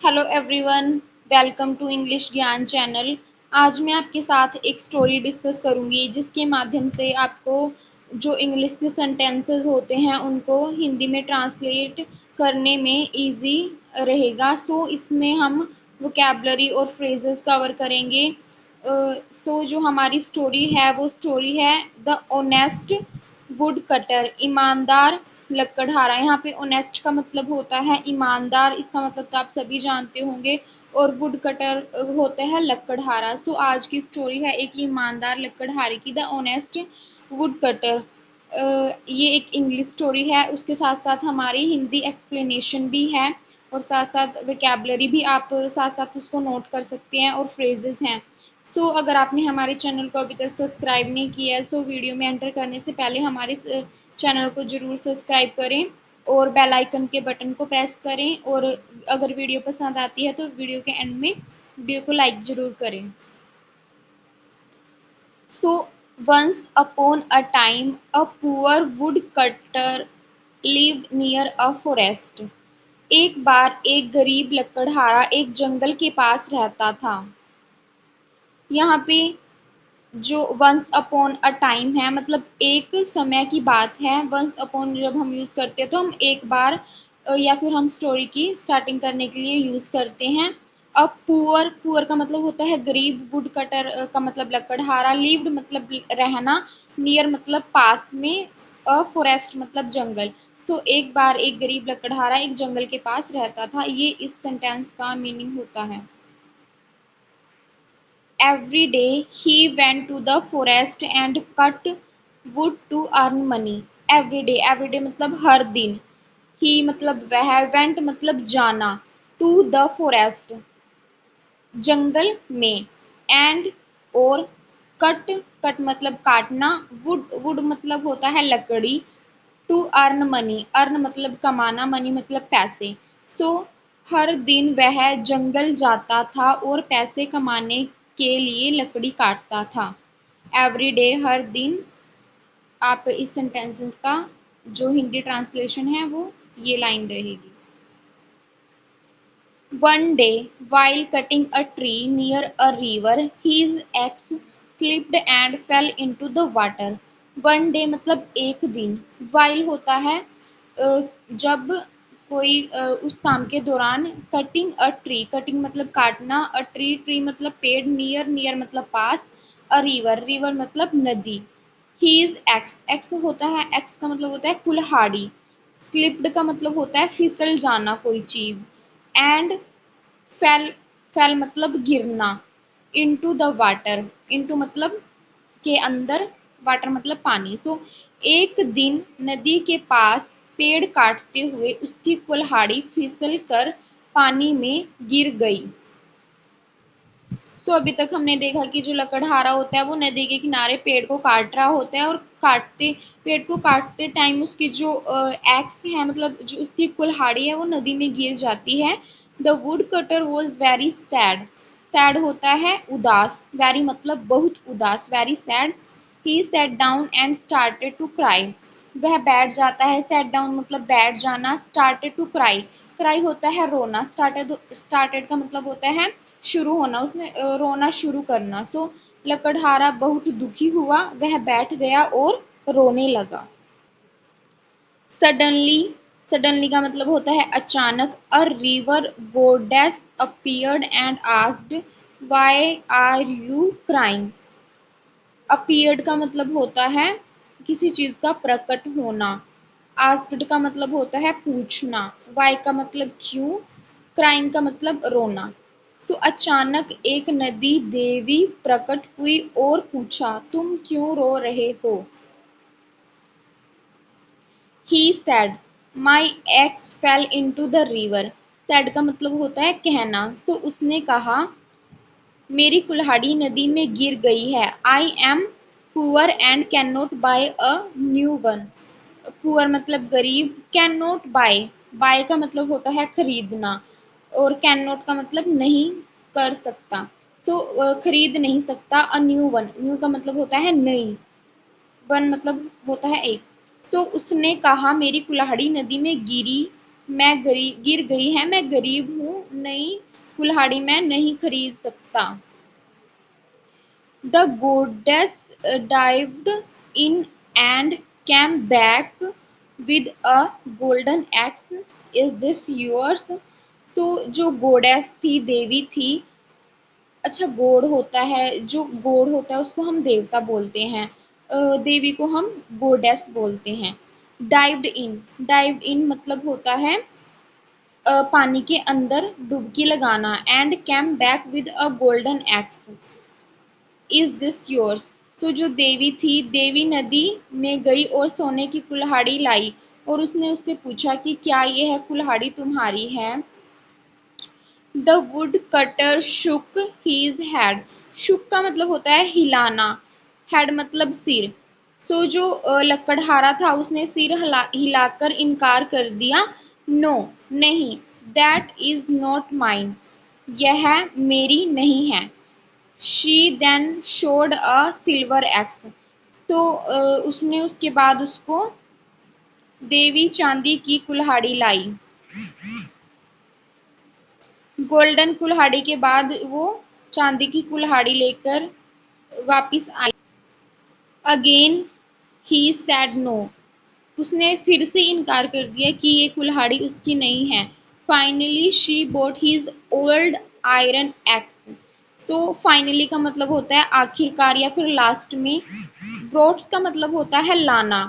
Hello everyone, welcome to English Gyan channel. आज मैं आपके साथ एक स्टोरी डिस्कस करूंगी जिसके माध्यम से आपको जो इंग्लिश के सेंटेंसेस होते हैं उनको हिंदी में ट्रांसलेट करने में इजी रहेगा। इसमें हम वोकैबलरी और फ्रेजेस कवर करेंगे। जो हमारी स्टोरी है वो स्टोरी है द ऑनेस्ट वुड कटर, ईमानदार लकड़हारा। यहाँ पे ऑनेस्ट का मतलब होता है ईमानदार, इसका मतलब तो आप सभी जानते होंगे। और वुड कटर होता है लकड़हारा। आज की स्टोरी है एक ईमानदार लकड़हारे की, द ऑनेस्ट वुड कटर। ये एक इंग्लिश स्टोरी है, उसके साथ साथ हमारी हिंदी एक्सप्लेनेशन भी है और साथ साथ वोकैबलरी भी आप साथ साथ उसको नोट कर सकते हैं और फ्रेजेस हैं। अगर आपने हमारे चैनल को अभी तक सब्सक्राइब नहीं किया है वीडियो में एंटर करने से पहले हमारे चैनल को ज़रूर सब्सक्राइब करें और बेल आइकन के बटन को प्रेस करें। और अगर वीडियो पसंद आती है तो वीडियो के एंड में वीडियो को लाइक ज़रूर करें। Once upon a time, a poor woodcutter lived near a forest. एक बार एक गरीब लकड़हारा एक जंगल के पास रहता था। यहाँ पे जो वंस अपॉन अ टाइम है मतलब एक समय की बात है। वंस अपॉन जब हम यूज़ करते हैं तो हम एक बार या फिर हम स्टोरी की स्टार्टिंग करने के लिए यूज़ करते हैं। अब पुअर, पुअर का मतलब होता है गरीब, वुड कटर का मतलब लकड़हारा, लिव्ड मतलब रहना, नियर मतलब पास में, अ फॉरेस्ट मतलब जंगल। एक बार एक गरीब लकड़हारा एक जंगल के पास रहता था, ये इस सेंटेंस का मीनिंग होता है। Every day he went to the forest and cut wood to earn money. Every day मतलब हर दिन। He मतलब वह, went मतलब जाना, to the forest जंगल में, and और cut, cut मतलब काटना, wood मतलब होता है लकड़ी, to earn money, earn मतलब कमाना, money मतलब पैसे। हर दिन वह जंगल जाता था और पैसे कमाने के लिए लकड़ी काटता था। एवरी डे हर दिन। आप इस सेंटेंसेस का जो हिंदी ट्रांसलेशन है वो ये लाइन रहेगी। One day, while cutting a tree near a river, his axe slipped and fell into the water. One day मतलब एक दिन, while होता है जब कोई उस काम के दौरान, कटिंग अ ट्री, कटिंग मतलब काटना, अ ट्री, ट्री मतलब पेड़, नियर, नियर मतलब पास, अ रिवर, रिवर मतलब नदी। हीज एक्स, एक्स होता है, एक्स का मतलब होता है कुल्हाड़ी। स्लिप्ड का मतलब होता है फिसल जाना कोई चीज। एंड फेल, फेल मतलब गिरना। इनटू द वाटर, इनटू मतलब के अंदर, वाटर मतलब पानी। एक दिन नदी के पास पेड़ काटते हुए उसकी कुल्हाड़ी फिसल कर पानी में गिर गई। अभी तक हमने देखा कि जो लकड़हारा होता है वो नदी के किनारे पेड़ को काट रहा होता है और पेड़ को काटते टाइम उसकी जो एक्स है मतलब जो उसकी कुल्हाड़ी है वो नदी में गिर जाती है। The would cutter was very sad, sad होता है उदास, वेरी मतलब बहुत उदास, very sad. He sat down and started to cry, वह बैठ जाता है, सैट डाउन मतलब बैठ जाना, स्टार्टेड टू क्राई, क्राई होता है रोना, स्टार्टेड का मतलब होता है शुरू होना, उसने रोना शुरू करना। लकड़हारा बहुत दुखी हुआ, वह बैठ गया और रोने लगा। सडनली, सडनली का मतलब होता है अचानक, a river goddess appeared and asked why are you crying. Appeared का मतलब होता है किसी चीज का प्रकट होना, आस्क्ड का मतलब होता है पूछना, वाई का मतलब क्यों, क्राइंग का मतलब रोना। अचानक एक नदी देवी प्रकट हुई और पूछा तुम क्यों रो रहे हो। ही said my axe fell into the river, said का मतलब होता है कहना। उसने कहा मेरी कुल्हाड़ी नदी में गिर गई है। I am poor and can not buy a new one, poor मतलब गरीब, कैन नॉट बाय, बाय का मतलब होता है खरीदना और कैन नॉट का मतलब नहीं कर सकता। खरीद नहीं सकता। अ न्यू वन, न्यू का मतलब होता है नई, वन मतलब होता है एक। उसने कहा मेरी कुल्हाड़ी नदी में गिरी, गिर गई है, मैं गरीब हूँ, नई कुल्हाड़ी मैं नहीं खरीद सकता। The goddess dived in and came back with a golden axe. Is this yours? So जो गोडेस थी, देवी थी। अच्छा, गोड होता है, जो गोड होता है उसको हम देवता बोलते हैं। देवी को हम गोडेस बोलते हैं। डाइव्ड इन मतलब होता है पानी के अंदर डुबकी लगाना। And came back with a golden axe. Is this yours? So जो देवी थी, देवी नदी में गई और सोने की कुल्हाड़ी लाई और उसने उससे पूछा कि क्या ये है कुल्हाड़ी तुम्हारी है? The would cutter shook his head. Shook का मतलब होता है हिलाना, हेड मतलब सिर। सो जो लकड़हारा था उसने सिर हिलाकर इनकार कर दिया। नो, नहीं। दैट इज नॉट माइन, यह मेरी नहीं है। She then showed a silver axe. तो उसने उसके बाद उसको देवी चांदी की कुल्हाड़ी लाई। गोल्डन कुल्हाड़ी के बाद वो चांदी की कुल्हाड़ी लेकर वापिस आई। Again he said no. उसने फिर से इनकार कर दिया कि ये कुल्हाड़ी उसकी नहीं है। Finally she boat his old iron x. So finally का मतलब होता है आखिरकार या फिर लास्ट में। ब्रोट का मतलब होता है लाना।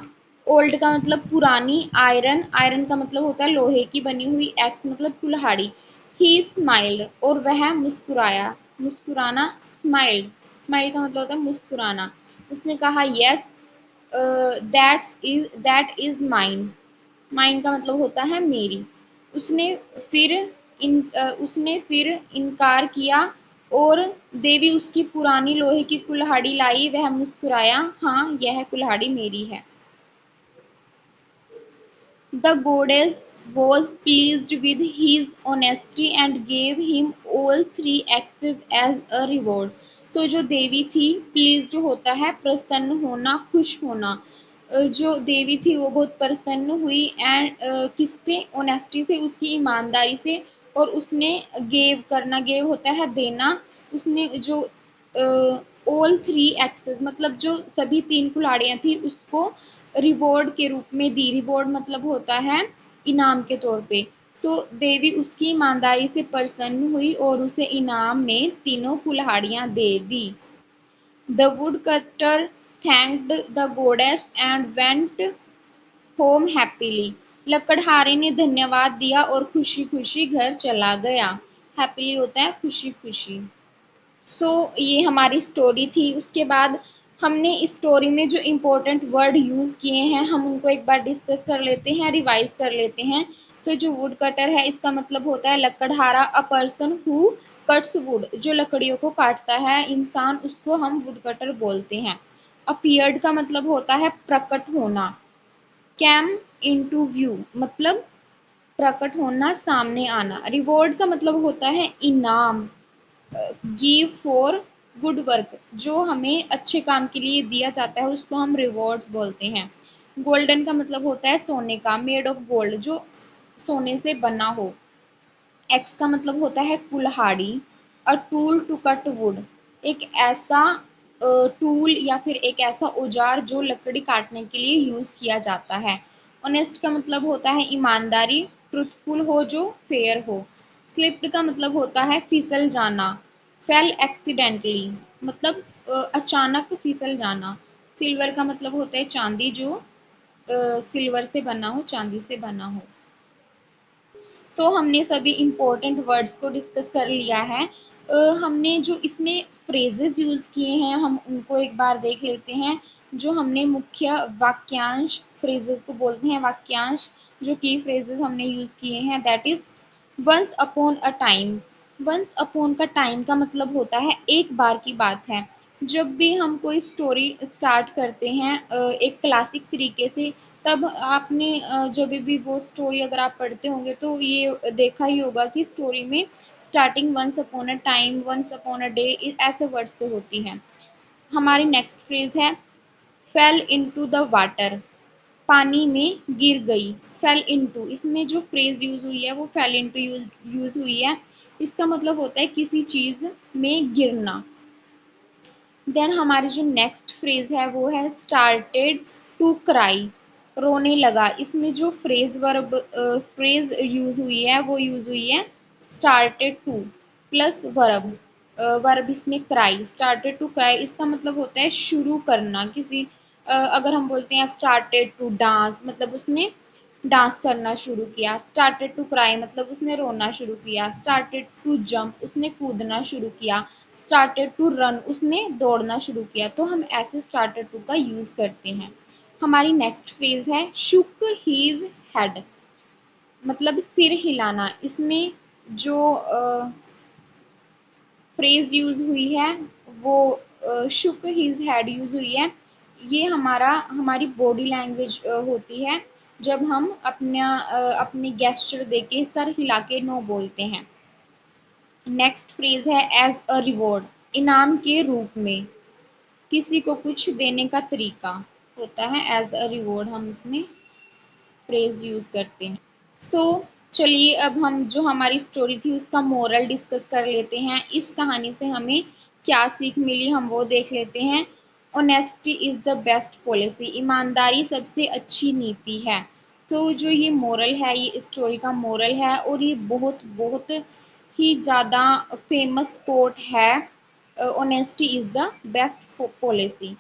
ओल्ड का मतलब पुरानी। आयरन, आयरन का मतलब होता है लोहे की बनी हुई। एक्स मतलब कुल्हाड़ी। ही स्माइल्ड, और वह मुस्कुराया। मुस्कुराना, स्माइल्ड। स्माइल का मतलब होता है मुस्कुराना। उसने कहा yes, that is mine. Mine का मतलब होता है मेरी। उसने फिर उसने फिर इनकार किया और देवी उसकी पुरानी लोहे की कुल्हाड़ी लाई। वह मुस्कुराया, हाँ यह कुल्हाड़ी मेरी है। The goddess was pleased with his honesty and gave him all three axes as a reward. So जो देवी थी, प्लीज्ड होता है प्रसन्न होना, खुश होना। जो देवी थी वो बहुत प्रसन्न हुई एंड किससे? ऑनेस्टी से, उसकी ईमानदारी से। और उसने गेव करना, गेव होता है देना। उसने जो ऑल थ्री एक्सेस मतलब जो सभी तीन कुल्हाड़ियाँ थी उसको रिवॉर्ड के रूप में दी। रिवॉर्ड मतलब होता है इनाम के तौर पे। सो देवी उसकी ईमानदारी से प्रसन्न हुई और उसे इनाम में तीनों कुल्हाड़ियाँ दे दी। The would cutter thanked the goddess and went home happily. लकड़हारे ने धन्यवाद दिया और खुशी खुशी घर चला गया। हैप्पीली होता है खुशी खुशी। सो ये हमारी स्टोरी थी। उसके बाद हमने इस स्टोरी में जो इम्पोर्टेंट वर्ड यूज़ किए हैं हम उनको एक बार डिस्कस कर लेते हैं, रिवाइज कर लेते हैं। सो जो वुड कटर है इसका मतलब होता है लकड़हारा। A person who cuts wood, जो लकड़ियों को काटता है इंसान, उसको हम वुड कटर बोलते हैं। अपीयर्ड का मतलब होता है प्रकट होना। कैम इनटू व्यू मतलब प्रकट होना, सामने आना। रिवॉर्ड का मतलब होता है इनाम। गिव फॉर गुड वर्क, जो हमें अच्छे काम के लिए दिया जाता है उसको हम रिवॉर्ड्स बोलते हैं। गोल्डन का मतलब होता है सोने का। मेड ऑफ गोल्ड, जो सोने से बना हो। एक्स का मतलब होता है कुल्हाड़ी। A tool to cut wood, एक ऐसा टूल या फिर एक ऐसा औजार जो लकड़ी काटने के लिए यूज किया जाता है। ऑनेस्ट का मतलब होता है ईमानदारी। ट्रुथफुल हो, जो फेयर हो। स्लिप्ड का मतलब होता है फिसल जाना। फेल एक्सीडेंटली मतलब अचानक फिसल जाना। सिल्वर का मतलब होता है चांदी, जो सिल्वर से बना हो, चांदी से बना हो। सो हमने सभी इम्पोर्टेंट वर्ड्स को डिस्कस कर लिया है। हमने जो इसमें फ्रेजेस यूज़ किए हैं हम उनको एक बार देख लेते हैं। जो हमने मुख्य वाक्यांश, फ्रेजेस को बोलते हैं वाक्यांश, जो की फ्रेजेस हमने यूज़ किए हैं that is once upon a time. Once upon का टाइम का मतलब होता है एक बार की बात है। जब भी हम कोई स्टोरी स्टार्ट करते हैं एक क्लासिक तरीके से, तब आपने जब भी वो स्टोरी अगर आप पढ़ते होंगे तो ये देखा ही होगा कि स्टोरी में starting once upon a time, once upon a day ऐसे वर्ड से होती है। हमारी नेक्स्ट फ्रेज है फेल इनटू द वाटर, पानी में गिर गई। फेल इनटू, इसमें जो फ्रेज यूज हुई है वो फेल इनटू यूज हुई है। इसका मतलब होता है किसी चीज में गिरना। देन हमारी जो नेक्स्ट फ्रेज है वो है स्टार्टेड टू क्राई, रोने लगा। इसमें जो फ्रेज यूज हुई है वो यूज हुई है started two plus verb. Verb इसमें क्राई, स्टार्टेड टू क्राई इसका मतलब होता है शुरू करना किसी। अगर हम बोलते हैं स्टार्टेड टू डांस, मतलब उसने डांस करना शुरू किया। स्टार्टेड टू क्राई मतलब उसने रोना शुरू किया। स्टार्टेड टू जंप उसने कूदना शुरू किया। स्टार्टेड टू रन उसने दौड़ना शुरू किया। तो हम ऐसे स्टार्टेड टू का यूज करते हैं। हमारी नेक्स्ट फ्रेज है शुक हीज हेड, मतलब सिर हिलाना। इसमें जो फ्रेज यूज हुई है वो शुक हिज हेड यूज हुई है। ये हमारी बॉडी लैंग्वेज होती है जब हम अपने गेस्चर देके सर हिला के नो बोलते हैं। नेक्स्ट फ्रेज है एज अ रिवॉर्ड, इनाम के रूप में, किसी को कुछ देने का तरीका होता है एज अ रिवॉर्ड, हम इसमें फ्रेज यूज करते हैं। सो चलिए अब हम जो हमारी स्टोरी थी उसका मोरल डिस्कस कर लेते हैं। इस कहानी से हमें क्या सीख मिली हम वो देख लेते हैं। Honesty is the best policy, ईमानदारी सबसे अच्छी नीति है। सो जो ये मोरल है, ये इस स्टोरी का मोरल है और ये बहुत बहुत ही ज़्यादा फेमस कोट है। Honesty is the best policy.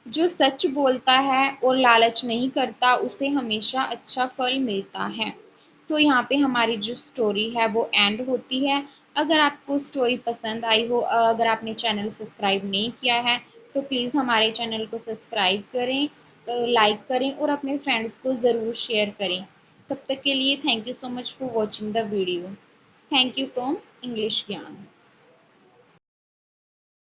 जो सच बोलता है और लालच नहीं करता उसे हमेशा अच्छा फल मिलता है। सो यहाँ पे हमारी जो स्टोरी है वो एंड होती है। अगर आपको स्टोरी पसंद आई हो, अगर आपने चैनल सब्सक्राइब नहीं किया है तो प्लीज़ हमारे चैनल को सब्सक्राइब करें, लाइक करें और अपने फ्रेंड्स को ज़रूर शेयर करें। तब तक के लिए thank you so much for watching the video. Thank you from English ज्ञान।